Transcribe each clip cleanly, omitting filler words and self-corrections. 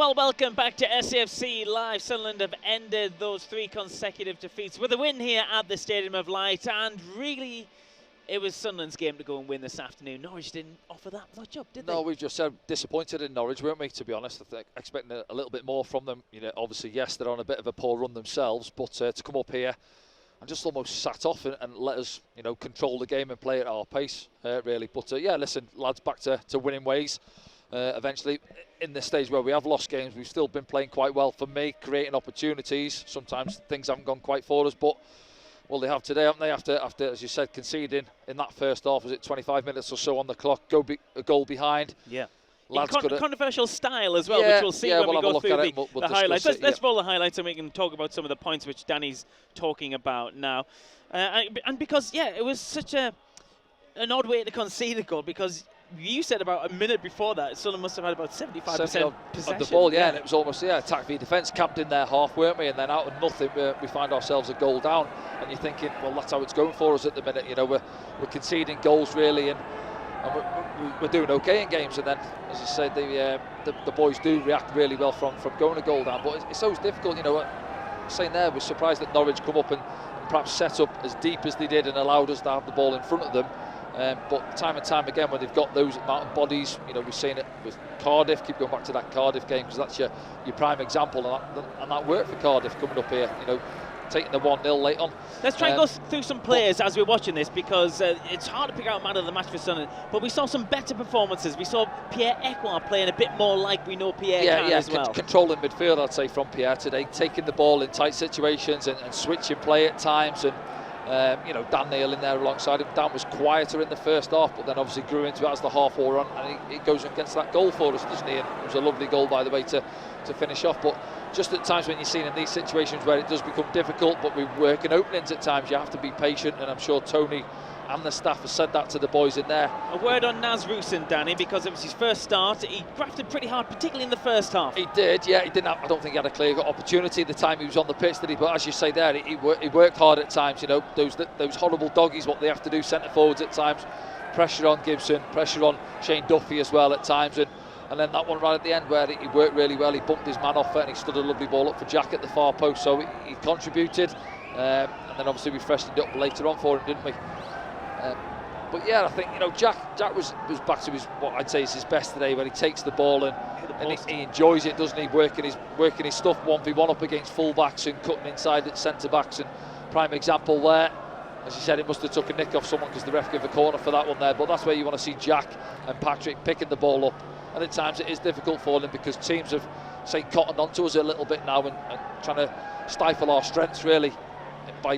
Well, welcome back to SAFC Live. Sunderland have ended those 3 consecutive defeats with a win here at the Stadium of Light, and really, it was Sunderland's game to go and win this afternoon. Norwich didn't offer that much up, did they? No, we've just said disappointed in Norwich, weren't we, to be honest? I think expecting a little bit more from them. You know, obviously, yes, they're on a bit of a poor run themselves, but to come up here and just almost sat off and let us, you know, control the game and play at our pace, really. But yeah, listen, lads, back to winning ways. Eventually, in this stage where we have lost games, we've still been playing quite well for me, creating opportunities. Sometimes things haven't gone quite for us, but well, they have today, haven't they? After as you said, conceding in that first half, was it 25 minutes or so on the clock, a goal behind. Yeah. Lads controversial style as well, yeah, which we'll see when we go through the highlights. Let's roll the highlights and we can talk about some of the points which Danny's talking about now. And because, yeah, it was such an odd way to concede a goal, because you said about a minute before that, Sunderland must have had about 75% possession of the ball, yeah, and it was almost attack v defence, camped in their half, weren't we? And then out of nothing, we find ourselves a goal down, and you're thinking, well, that's how it's going for us at the minute. You know, we're conceding goals really, and we're doing okay in games. And then, as I said, the boys do react really well from going a goal down. But it's always difficult, you know. Saying there, we're surprised that Norwich come up and perhaps set up as deep as they did and allowed us to have the ball in front of them. But time and time again, when they've got those amount of bodies, you know, we've seen it with Cardiff. Keep going back to that Cardiff game, because that's your prime example, and that worked for Cardiff coming up here, you know, taking the 1-0 late on. Let's try and go through some players as we're watching this, because it's hard to pick out man of the match for Sunderland, but we saw some better performances. We saw Pierre-Emerick playing a bit more like we know Pierre can as well. Controlling midfield, I'd say, from Pierre today, taking the ball in tight situations and switching play at times, and you know, Dan Neil in there alongside him. Dan was quieter in the first half, but then obviously grew into it as the half wore on, and he goes against that goal for us, doesn't he? And it was a lovely goal, by the way, to finish off. But just at times when you're seeing in these situations where it does become difficult, but we work in openings at times, you have to be patient, and I'm sure Tony and the staff have said that to the boys in there. A word on Naz Rusin, Danny, because it was his first start. He grafted pretty hard, particularly in the first half. He did, yeah. He didn't have, I don't think he had a clear opportunity at the time he was on the pitch, did he? But as you say there, he worked hard at times. You know, those horrible doggies, what they have to do, centre forwards at times. Pressure on Gibson, pressure on Shane Duffy as well at times, and then that one right at the end where he worked really well. He bumped his man off it and he stood a lovely ball up for Jack at the far post, so he contributed. And then obviously we freshened it up later on for him, didn't we? But yeah, I think, you know, Jack was back to what I'd say is his best today, when he takes the ball and he enjoys it, doesn't he? Working his stuff 1v1 up against full-backs and cutting inside at centre-backs, and prime example there. As you said, it must have took a nick off someone because the ref gave a corner for that one there, but that's where you want to see Jack and Patrick picking the ball up. And at times it is difficult for them, because teams have, say, cottoned onto us a little bit now and trying to stifle our strengths really by,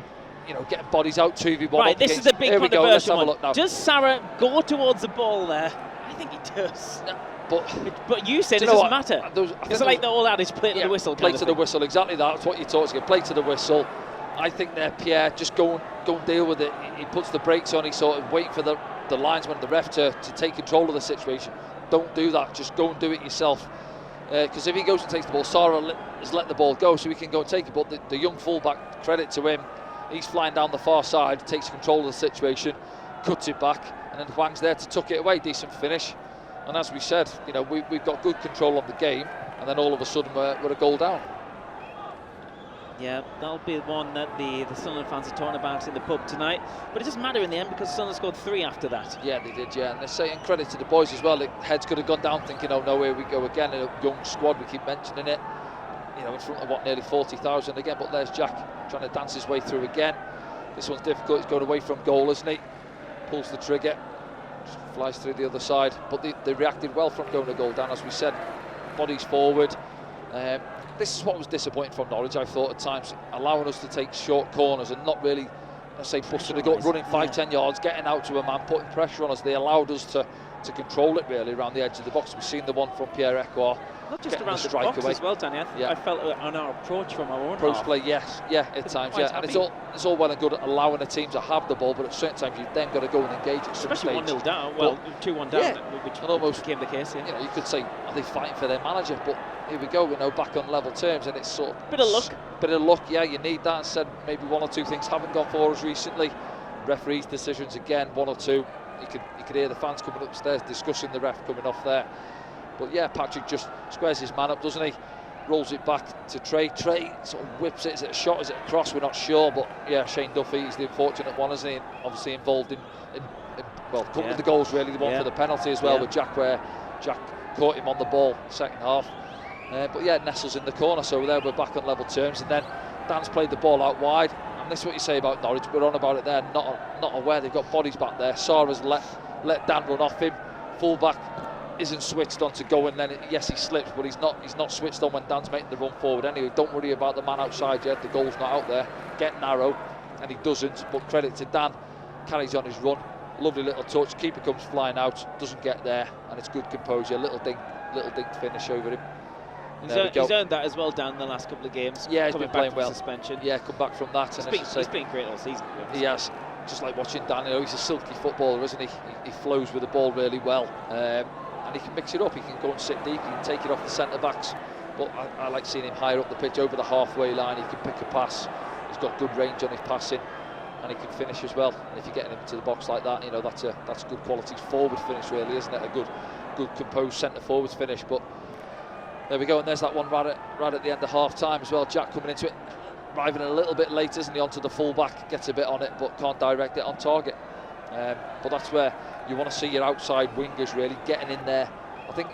you know, getting bodies out 2v1. Right, this is a big controversial one. Does Sarah go towards the ball there? I think he does. No, but you said it doesn't matter. It's like the old adage, play to the whistle. Play to the whistle, exactly that. That's what you taught us. Play to the whistle. I think there, Pierre, just go and deal with it. He puts the brakes on. He sort of wait for the linesman, the ref, to take control of the situation. Don't do that. Just go and do it yourself. Because if he goes and takes the ball, Sarah has let the ball go, so he can go and take it. But the young fullback, credit to him, he's flying down the far side, takes control of the situation, cuts it back, and then Hwang's there to tuck it away. Decent finish. And as we said, you know, we've got good control on the game, and then all of a sudden we're a goal down. Yeah, that'll be the one that the Sunderland fans are talking about in the pub tonight. But it doesn't matter in the end, because Sunderland scored 3 after that. Yeah, they did, yeah. And they're saying credit to the boys as well. The heads could have gone down thinking, oh no, here we go again. A young squad, we keep mentioning it. You know, in front of nearly 40,000 again. But there's Jack trying to dance his way through again. This one's difficult. He's going away from goal, isn't he? Pulls the trigger, just flies through the other side. But they reacted well from going a goal down, as we said. Bodies forward. This is what was disappointing from Norwich, I thought, at times, allowing us to take short corners and not really, let's say, busting the gut, running 5-10 yards, getting out to a man, putting pressure on us. They allowed us to control it really around the edge of the box. We've seen the one from Pierre-Emerick. Not just around the box away as well, Danny. I felt on our approach from our own approach play, yes, yeah, at times, yeah. And it's all well and good allowing a team to have the ball, but at certain times you've then got to go and engage at some especially stage. 1-0 down, well, 2-1 down, yeah, which almost became the case, yeah. You know, you could say, are they fighting for their manager? But here we go, you know, back on level terms, and it's sort of... Bit of luck, yeah, you need that. And said maybe 1 or 2 things haven't gone for us recently. Referees' decisions again, 1 or 2. You could hear the fans coming upstairs discussing the ref coming off there. But yeah, Patrick just squares his man up, doesn't he? Rolls it back to Trey. Trey sort of whips it. Is it a shot? Is it a cross? We're not sure. But yeah, Shane Duffy is the unfortunate one, isn't he? And obviously involved in well, a couple of the goals really. The one for the penalty as well with Jack, where Jack caught him on the ball second half. But yeah, nestles in the corner. So there we're back on level terms. And then Dan's played the ball out wide. And this is what you say about Norwich. We're on about it there. Not aware they've got bodies back there. Sarah's let Dan run off him. Full-back isn't switched on to go, and then yes, he slips, but he's not switched on when Dan's making the run forward. Anyway, don't worry about the man outside yet. The goal's not out there. Get narrow, and he doesn't. But credit to Dan, carries on his run. Lovely little touch. Keeper comes flying out, doesn't get there, and it's good composure. Little dink finish over him. He's earned that as well down the last couple of games. Yeah, he's been playing well. Suspension. Yeah, come back from that. He's been great all season. He has. Just like watching Dan, he's a silky footballer, isn't he? He flows with the ball really well. And he can mix it up. He can go and sit deep. He can take it off the centre backs. But I like seeing him higher up the pitch, over the halfway line. He can pick a pass. He's got good range on his passing, and he can finish as well. And if you're getting him into the box like that, that's a good quality forward finish, really, isn't it? A good composed centre forwards finish. But there we go, and there's that one right at the end of half time as well. Jack coming into it, arriving a little bit late, isn't he? Onto the full back, gets a bit on it, but can't direct it on target. But that's where you want to see your outside wingers really getting in there. I think,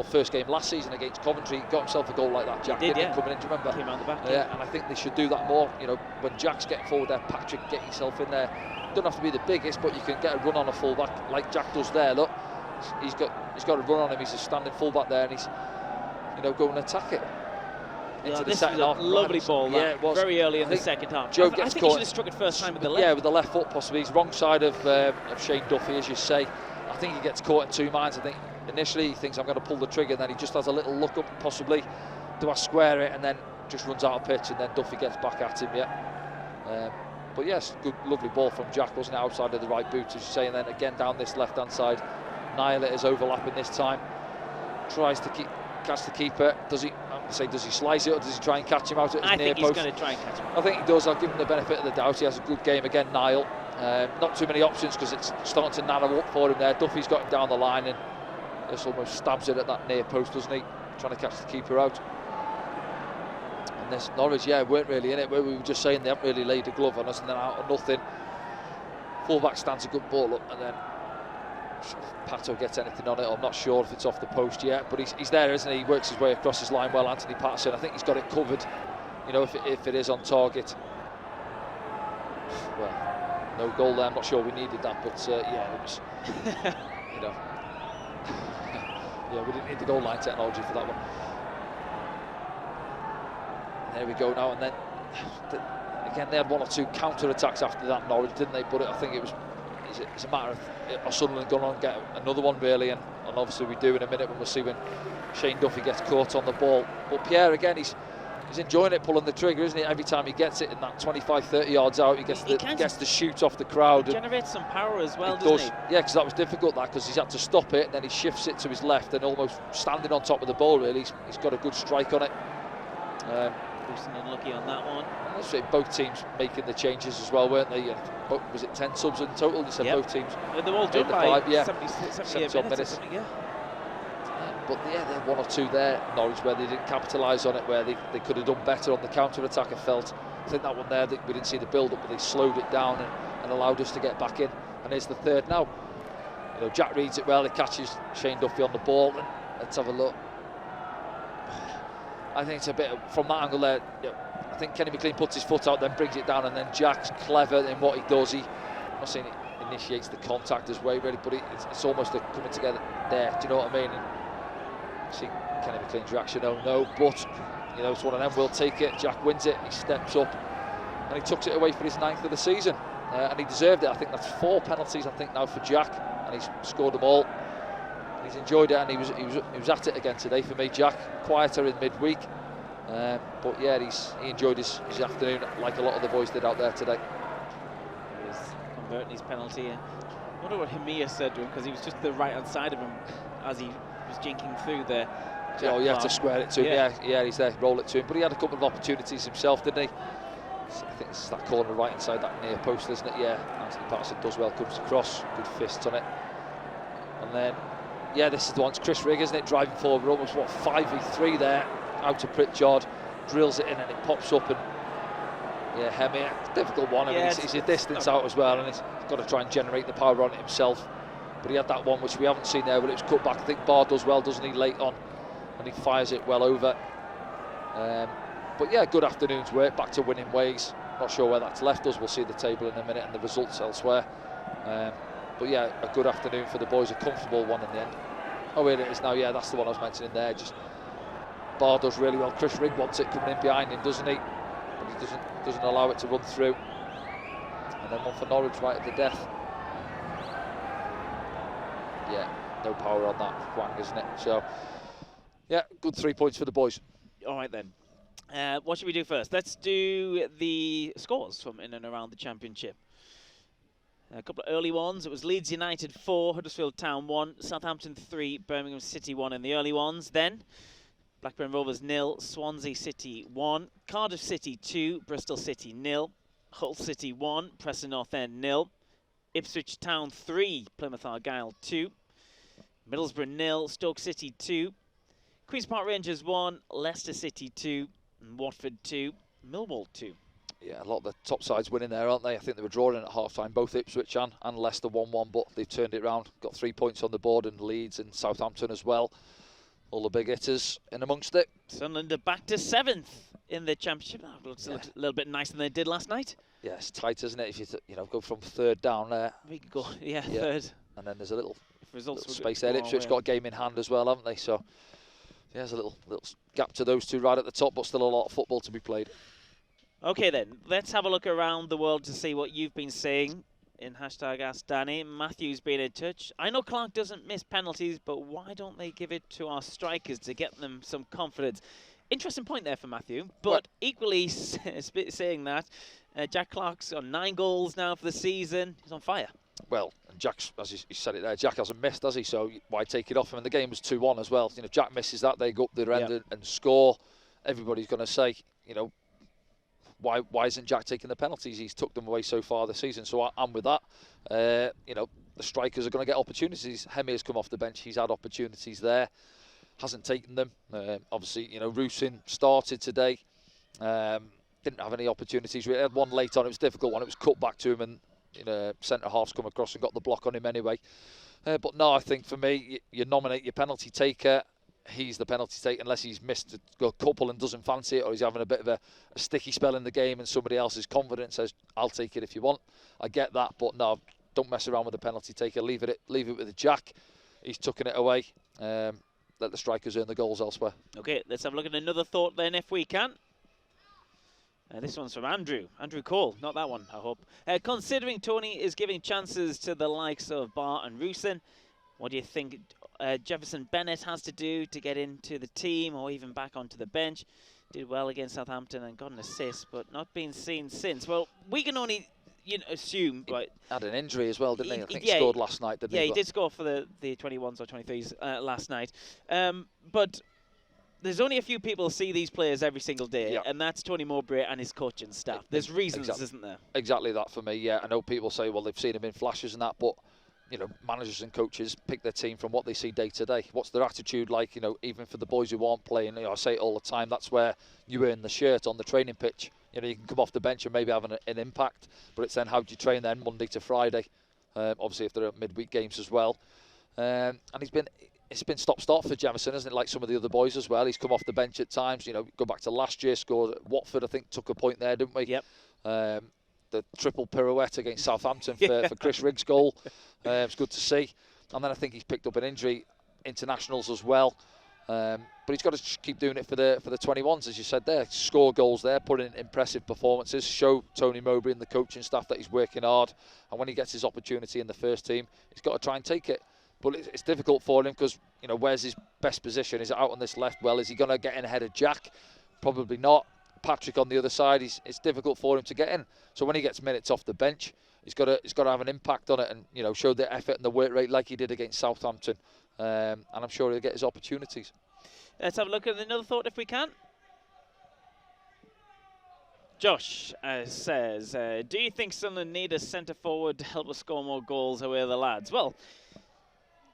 first game last season against Coventry, got himself a goal like that, Jack, didn't he, coming in, do you remember? Came out the back. Yeah, and I think they should do that more. When Jack's getting forward there, Patrick, get yourself in there. Don't have to be the biggest, but you can get a run on a full-back like Jack does there. Look, he's got a run on him. He's a standing full-back there, and he's, go and attack it. Into the second half. Lovely ball, yeah, it was. Very early in the second half. Joe I think he should have struck it first time with the left. Yeah, with the left foot possibly. He's wrong side of Shane Duffy, as you say. I think he gets caught in two minds. I think initially he thinks I'm going to pull the trigger, then he just has a little look up possibly. Do I square it? And then just runs out of pitch, and then Duffy gets back at him. But yes, good, lovely ball from Jack, wasn't it? Outside of the right boot, as you say, and then again down this left-hand side. Ayala is overlapping this time. Tries to catch the keeper. Does he slice it, or does he try and catch him out at his near post? I think he's going to try and catch him. I think he does. I'll give him the benefit of the doubt. He has a good game again, Niall. Not too many options because it's starting to narrow up for him there. Duffy's got him down the line and just almost stabs it at that near post, doesn't he? Trying to catch the keeper out. And this Norwich, weren't really in it. Where we were just saying they haven't really laid a glove on us, and then out of nothing. Full-back stands a good ball up, and then Pato gets anything on it. I'm not sure if it's off the post yet, but he's there, isn't he? He works his way across his line well. Anthony Patterson, I think he's got it covered. If it is on target. Well, no goal there. I'm not sure we needed that, but it was. We didn't need the goal line technology for that one. There we go now, and then again they had one or two counter attacks after that, Norwich, didn't they? But I think it's a matter of Sunderland going on and get another one really, and obviously we do in a minute when we'll see when Shane Duffy gets caught on the ball. But Pierre again, he's enjoying it, pulling the trigger, isn't he? Every time he gets it in that 25-30 yards out, he gets the shoot off the crowd. He generates some power as well, doesn't he? Yeah, because that was difficult, because he's had to stop it, and then he shifts it to his left, and almost standing on top of the ball, really. He's got a good strike on it. Boosting unlucky on that one. Let's say both teams making the changes as well, weren't they? Was it 10 subs in total? You said both teams. They're all done by 70 minutes. But they had one or two there, Norwich, where they didn't capitalise on it, where they could have done better on the counter-attack, I felt. I think that one there, we didn't see the build-up, but they slowed it down and allowed us to get back in. And here's the third now. Jack reads it well, he catches Shane Duffy on the ball, and let's have a look. I think it's a bit from that angle there. I think Kenny McLean puts his foot out, then brings it down, and then Jack's clever in what he does. I'm not saying he initiates the contact as well, really, but it's almost a coming together there. Do you know what I mean? And see Kenny McLean's reaction. Oh no, but it's one of them. We'll take it. Jack wins it. He steps up, and he tucks it away for his 9th of the season, and he deserved it. I think that's 4 penalties. I think now for Jack, and he's scored them all. He's enjoyed it, and he was at it again today for me. Jack, quieter in midweek, but yeah, he enjoyed his afternoon like a lot of the boys did out there today. He was converting his penalty. I wonder what Hamir said to him, because he was just the right hand side of him as he was jinking through there. Oh, you have to square it to him. Yeah, he's there, roll it to him. But he had a couple of opportunities himself, didn't he? I think it's that corner right hand side, that near post, isn't it? Yeah, Anthony Patterson does well, comes across, good fists on it, and then Yeah, this is the one. It's Chris Rigg, isn't it? Driving forward, almost 5v3 there. Out to Pritchard, drills it in and it pops up. And yeah, Hemi, difficult one. I mean, he's a distance out as well, and he's got to try and generate the power on it himself. But he had that one which we haven't seen there, but it was cut back. I think Barr does well, doesn't he, late on, and he fires it well over. But yeah, good afternoon's work, back to winning ways. Not sure where that's left us. We'll see the table in a minute and the results elsewhere. But yeah, a good afternoon for the boys, a comfortable one in the end. Oh, here it is now. Yeah, that's the one I was mentioning there. Just Barr does really well. Chris Rigg wants it coming in behind him, doesn't he? But he doesn't allow it to run through. And then one for Norwich right at the death. Yeah, no power on that Wang, isn't it? So yeah, good 3 points for the boys. All right then. What should we do first? Let's do the scores from in and around the championship. A couple of early ones. It was Leeds United 4, Huddersfield Town 1, Southampton 3, Birmingham City 1 in the early ones. Then Blackburn Rovers 0, Swansea City 1, Cardiff City 2, Bristol City 0, Hull City 1, Preston North End 0, Ipswich Town 3, Plymouth Argyle 2, Middlesbrough 0, Stoke City 2, Queen's Park Rangers 1, Leicester City 2, and Watford 2, Millwall 2. Yeah, a lot of the top sides winning there, aren't they? I think they were drawing at half-time, both Ipswich and Leicester 1-1, but they've turned it round. Got 3 points on the board, and Leeds and Southampton as well. All the big hitters in amongst it. Sunderland are back to 7th in the championship. That looks a little bit nicer than they did last night. Yeah, it's tight, isn't it? If you go from 3rd down there. We could go, 3rd. And then there's a little results space there. Ipswich got a game in hand as well, haven't they? So yeah, there's a little gap to those two right at the top, but still a lot of football to be played. Okay then, let's have a look around the world to see what you've been saying in hashtag Ask Danny. Matthew's been in touch. I know Clark doesn't miss penalties, but why don't they give it to our strikers to get them some confidence? Interesting point there for Matthew, but equally saying that, Jack Clark's on 9 goals now for the season. He's on fire. Well, and Jack's, as he said it there, Jack hasn't missed, has he? So why take it off him? And the game was 2-1 as well. If Jack misses that, they go up the end and score. Everybody's going to say, why isn't Jack taking the penalties? He's took them away so far this season. So I'm with that. The strikers are going to get opportunities. Hemi has come off the bench. He's had opportunities there. Hasn't taken them. Obviously, Rusin started today. Didn't have any opportunities. We had one late on. It was a difficult one. It was cut back to him, and centre-half's come across and got the block on him anyway. But no, I think for me, you nominate your penalty taker. He's the penalty taker unless he's missed a couple and doesn't fancy it, or he's having a bit of a sticky spell in the game and somebody else is confident, says, I'll take it if you want. I get that, but no, don't mess around with the penalty taker. Leave it with the Jack. He's tucking it away. Let the strikers earn the goals elsewhere. Okay, let's have a look at another thought then, if we can. This one's from Andrew Cole, not that one, I hope. Considering Tony is giving chances to the likes of Barr and Rusin, what do you think Jefferson Bennett has to do to get into the team or even back onto the bench? Did well against Southampton and got an assist, but not been seen since. Well, we can only assume. But had an injury as well, didn't he? I think he scored last night, didn't he? Yeah, he did score for the 21s or 23s last night. But there's only a few people see these players every single day, and that's Tony Mowbray and his coaching staff. There's reasons, isn't there? Exactly that for me, yeah. I know people say, well, they've seen him in flashes and that, but managers and coaches pick their team from what they see day to day. What's their attitude like, even for the boys who aren't playing? I say it all the time, that's where you earn the shirt on the training pitch. You can come off the bench and maybe have an impact, but it's then how do you train then Monday to Friday? Obviously, if there are midweek games as well. And it's been stop-start for Jefferson, isn't it? Like some of the other boys as well. He's come off the bench at times. Go back to last year, scored at Watford, I think, took a point there, didn't we? Yep. The triple pirouette against Southampton for Chris Rigg's goal. It's good to see. And then I think he's picked up an injury, internationals as well. But he's got to keep doing it for the 21s, as you said there. Score goals there, put in impressive performances, show Tony Mowbray and the coaching staff that he's working hard. And when he gets his opportunity in the first team, he's got to try and take it. But it's difficult for him because, where's his best position? Is it out on this left? Well, is he going to get in ahead of Jack? Probably not. Patrick on the other side, it's difficult for him to get in. So when he gets minutes off the bench, he's got to have an impact on it and show the effort and the work rate like he did against Southampton. And I'm sure he'll get his opportunities. Let's have a look at another thought if we can. Josh says, do you think Sunderland need a centre forward to help us score more goals away the lads? Well,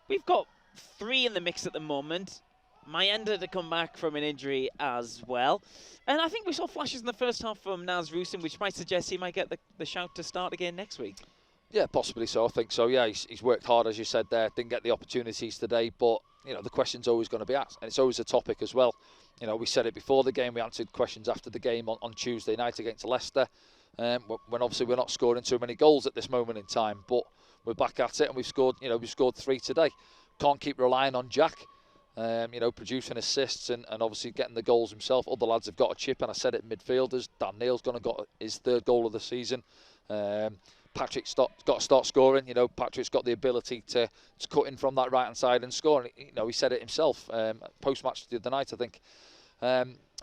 we've got 3 in the mix at the moment. Mayenda to come back from an injury as well. And I think we saw flashes in the first half from Naz Rusyn, which might suggest he might get the shout to start again next week. Yeah, possibly so. I think so. Yeah, he's worked hard, as you said there. Didn't get the opportunities today, but the question's always going to be asked, and it's always a topic as well. We said it before the game. We answered questions after the game on Tuesday night against Leicester, when obviously we're not scoring too many goals at this moment in time. But we're back at it, and we've scored. We've scored 3 today. Can't keep relying on Jack. Producing assists and obviously getting the goals himself. Other lads have got a chip, and I said it, midfielders. Dan Neil's got his 3rd goal of the season. Patrick's got to start scoring. Patrick's got the ability to cut in from that right-hand side and score. And, he said it himself post-match the other night, I think.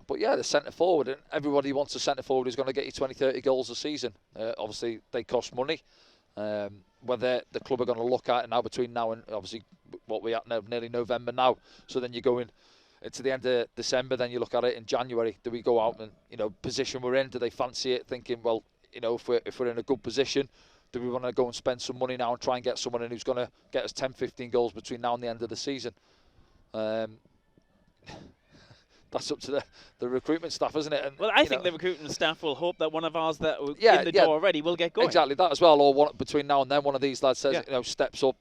But yeah, the centre forward, and everybody wants a centre forward who's going to get you 20, 30 goals a season. Obviously, they cost money. Whether the club are going to look at it now between now and obviously what we at now, nearly November now. So then you go into the end of December, then you look at it in January. Do we go out and position we're in? Do they fancy it? Thinking, well, if we're in a good position, do we want to go and spend some money now and try and get someone in who's going to get us 10, 15 goals between now and the end of the season? That's up to the recruitment staff, isn't it? And, well, I think the recruitment staff will hope that one of ours that are in the door already will get going. Exactly that as well. Or between now and then, one of these lads says, steps up.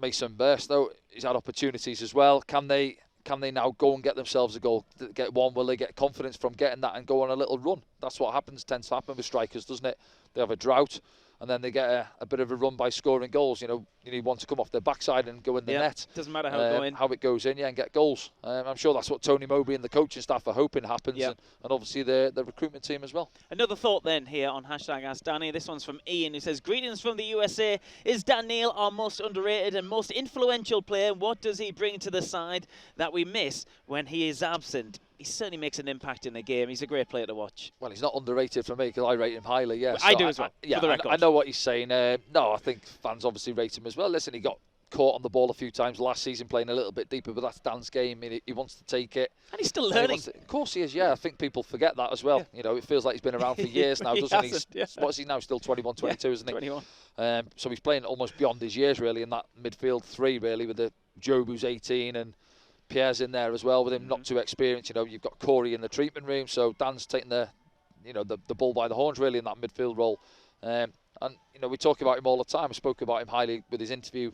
Mason Burst, though, he's had opportunities as well. Can they now go and get themselves a goal? Get one? Will they get confidence from getting that and go on a little run? That's what tends to happen with strikers, doesn't it? They have a drought, and then they get a bit of a run by scoring goals. You need one to come off their backside and go in the net. Doesn't matter how it goes in, and get goals. I'm sure that's what Tony Mowbray and the coaching staff are hoping happens, and obviously the recruitment team as well. Another thought then here on hashtag Ask Danny. This one's from Ian, who says, "Greetings from the USA. Is Dan Neil our most underrated and most influential player? What does he bring to the side that we miss when he is absent?" He certainly makes an impact in the game. He's a great player to watch. Well, he's not underrated for me because I rate him highly. Yeah, I do as well. Yeah, for the record. I know what he's saying. No, I think fans obviously rate him as well. Listen, he got caught on the ball a few times last season, playing a little bit deeper, but that's Dan's game. He wants to take it, and he's still learning. Of course, he is. Yeah, I think people forget that as well. Yeah. It feels like he's been around for years now, doesn't he? What is he now? Still 21, 22, isn't he? 21. So he's playing almost beyond his years, really, in that midfield 3, really, with the Job who's 18 and Pierre's in there as well with him, not too experienced. You've got Corey in the treatment room, so Dan's taking the bull by the horns really in that midfield role. And we talk about him all the time. I spoke about him highly with his interview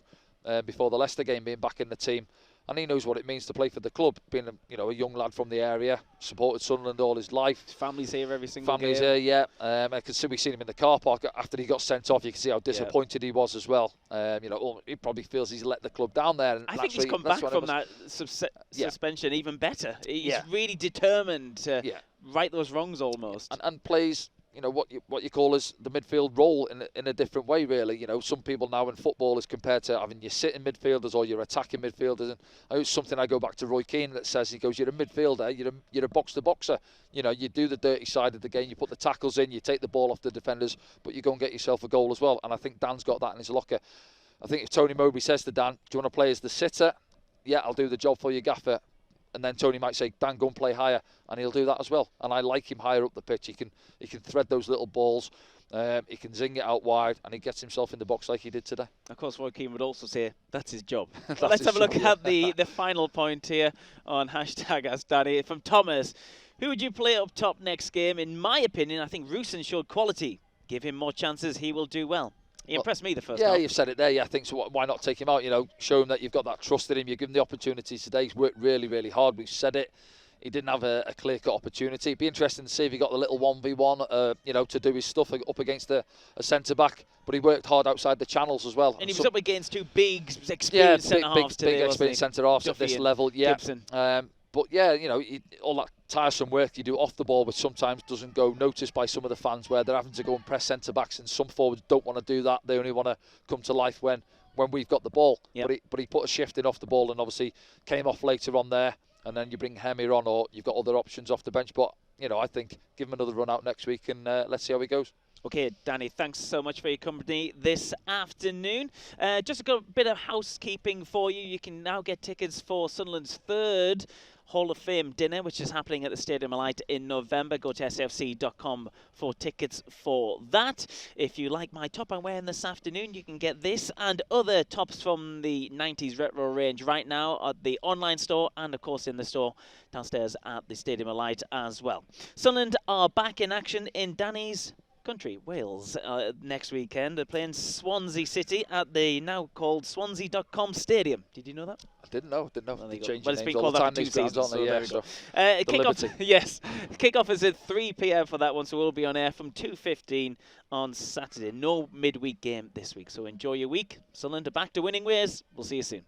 before the Leicester game, being back in the team, and he knows what it means to play for the club. Being a young lad from the area, supported Sunderland all his life. His family's here every single game. Family's here, yeah. I can see we've seen him in the car park after he got sent off. You can see how disappointed he was as well. He probably feels he's let the club down there. And I think he's come back from that suspension even better. He's really determined to right those wrongs almost, and plays. What you call as the midfield role in a different way, really. Some people now in football is compared to having your sitting midfielders or your attacking midfielders. And it's something I go back to Roy Keane that says, he goes, you're a midfielder, you're a box-to-boxer. You do the dirty side of the game, you put the tackles in, you take the ball off the defenders, but you go and get yourself a goal as well. And I think Dan's got that in his locker. I think if Tony Mowbray says to Dan, do you want to play as the sitter? Yeah, I'll do the job for you, gaffer. And then Tony might say, Dan, go and play higher, and he'll do that as well. And I like him higher up the pitch. He can thread those little balls, he can zing it out wide, and he gets himself in the box like he did today. Of course, Roy Keane would also say that's his job. Let's have a look at the final point here on hashtag Ask Danny from Thomas. Who would you play up top next game? In my opinion, I think Rusyn showed quality. Give him more chances, he will do well. He impressed me the first half. Yeah, you've said it there. Yeah, I think so. Why not take him out? Show him that you've got that trust in him. You give him the opportunities today. He's worked really, really hard. We've said it. He didn't have a clear-cut opportunity. It'd be interesting to see if he got the little 1v1, to do his stuff up against a centre-back. But he worked hard outside the channels as well. And he was up against 2 big, experienced centre-halves today, big experienced centre-halves at this level. Yeah. Gibson. But yeah, all that tiresome work you do off the ball, which sometimes doesn't go noticed by some of the fans, where they're having to go and press centre-backs, and some forwards don't want to do that. They only want to come to life when we've got the ball. Yep. But he put a shift in off the ball, and obviously came off later on there, and then you bring Hemir on, or you've got other options off the bench. But, I think give him another run out next week, and let's see how he goes. Okay, Danny, thanks so much for your company this afternoon. Just a bit of housekeeping for you. You can now get tickets for Sunderland's 3rd Hall of Fame dinner, which is happening at the Stadium of Light in November. Go to sfc.com for tickets for that. If you like my top I'm wearing this afternoon, you can get this and other tops from the 90s retro range right now at the online store and, of course, in the store downstairs at the Stadium of Light as well. Sunderland are back in action in Dany's country, Wales, next weekend. They're playing Swansea City at the now called Swansea.com Stadium. Did you know that? I didn't know. Well, it's been called that for 2 seasons. Kickoff, yes. Kickoff is at 3 p.m. for that one, so we'll be on air from 2:15 on Saturday. No midweek game this week, so enjoy your week. Sunderland are back to winning ways. We'll see you soon.